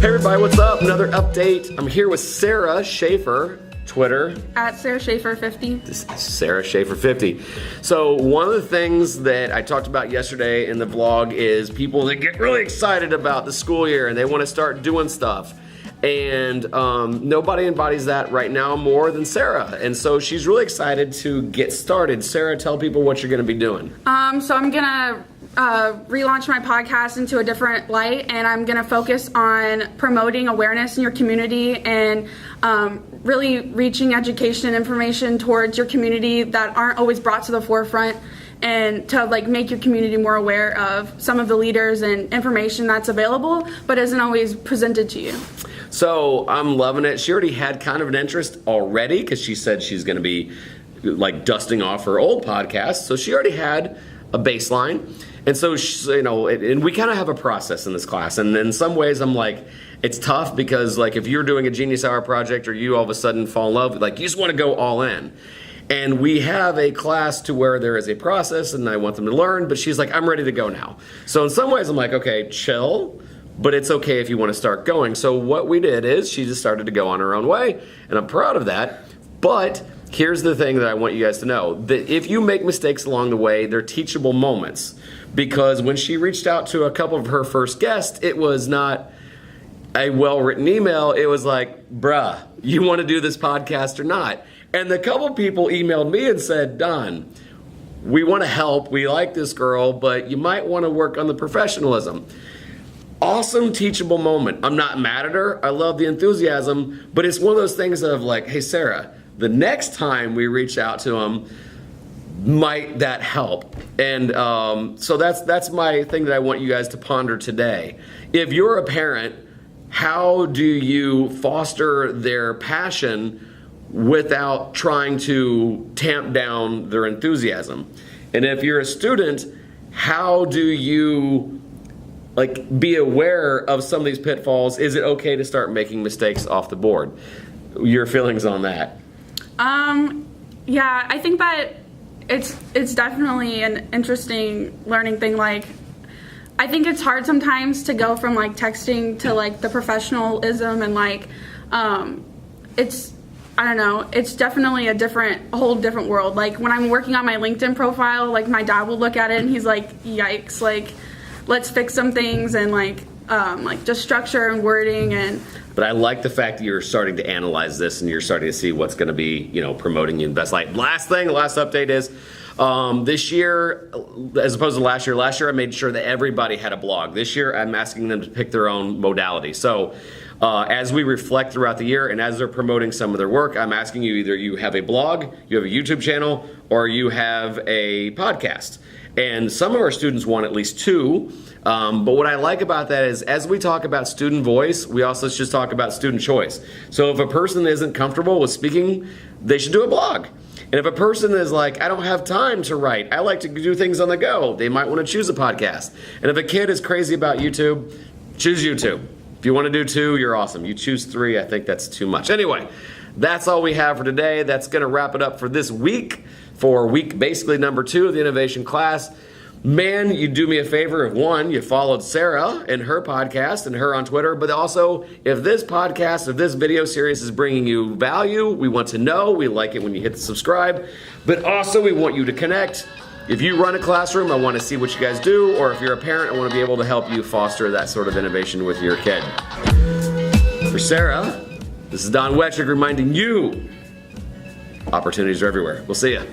Hey everybody, what's up? Another update. I'm here with Sarah Schaefer, Twitter. At Sarah Schaefer 50. This is Sarah Schaefer 50. So one of the things that I talked about yesterday in the vlog is people that get really excited about the school year and they want to start doing stuff. And nobody embodies that right now more than Sarah. And so she's really excited to get started. Sarah, tell people what you're going to be doing. So I'm going to relaunch my podcast into a different light, and I'm going to focus on promoting awareness in your community and really reaching education and information towards your community that aren't always brought to the forefront, and to like make your community more aware of some of the leaders and information that's available but isn't always presented to you. So I'm loving it. She already had kind of an interest already because she said she's going to be like dusting off her old podcast. So she already had a baseline. And so, you know, and we kind of have a process in this class. And in some ways I'm like, it's tough because like if you're doing a Genius Hour project or you all of a sudden fall in love, like you just want to go all in. And we have a class to where there is a process and I want them to learn, but she's like, I'm ready to go now. So in some ways I'm like, okay, chill. But it's okay if you want to start going. So what we did is she just started to go on her own way, and I'm proud of that. But here's the thing that I want you guys to know, that if you make mistakes along the way, they're teachable moments. Because when she reached out to a couple of her first guests, it was not a well-written email. It was like, bruh, you want to do this podcast or not? And the couple people emailed me and said, Don, we want to help. We like this girl, but you might want to work on the professionalism. Awesome teachable moment. I'm not mad at her. I love the enthusiasm, but it's one of those things of like, hey, Sarah, the next time we reach out to them, might that help? And so that's my thing that I want you guys to ponder today. If you're a parent, how do you foster their passion without trying to tamp down their enthusiasm? And if you're a student, how do you like be aware of some of these pitfalls? Is it okay to start making mistakes off the board? Your feelings on that? Yeah, I think that it's definitely an interesting learning thing. Like, I think it's hard sometimes to go from like texting to like the professionalism and like, I don't know, it's definitely a whole different world. Like when I'm working on my LinkedIn profile, like my dad will look at it and he's like, yikes, like let's fix some things and like just structure and wording. And but I like the fact that you're starting to analyze this and you're starting to see what's going to be, you know, promoting you in the best light. Last update is this year, as opposed to last year I made sure that everybody had a blog. This year I'm asking them to pick their own modality. So as we reflect throughout the year and as they're promoting some of their work, I'm asking you either you have a blog, you have a YouTube channel, or you have a podcast. And some of our students want at least two. But what I like about that is as we talk about student voice, we also just talk about student choice. So if a person isn't comfortable with speaking, they should do a blog. And if a person is like, I don't have time to write, I like to do things on the go, they might want to choose a podcast. And if a kid is crazy about YouTube, choose YouTube. If you want to do two, you're awesome. You choose three, I think that's too much. Anyway, that's all we have for today. That's going to wrap it up for this week, for week basically number 2 of the innovation class. Man, you do me a favor if one, you followed Sarah and her podcast and her on Twitter, but also if this podcast, if this video series is bringing you value, we want to know. We like it when you hit the subscribe, but also we want you to connect. If you run a classroom, I want to see what you guys do, or if you're a parent, I want to be able to help you foster that sort of innovation with your kid. For Sarah, this is Don Wettrick reminding you, opportunities are everywhere. We'll see ya.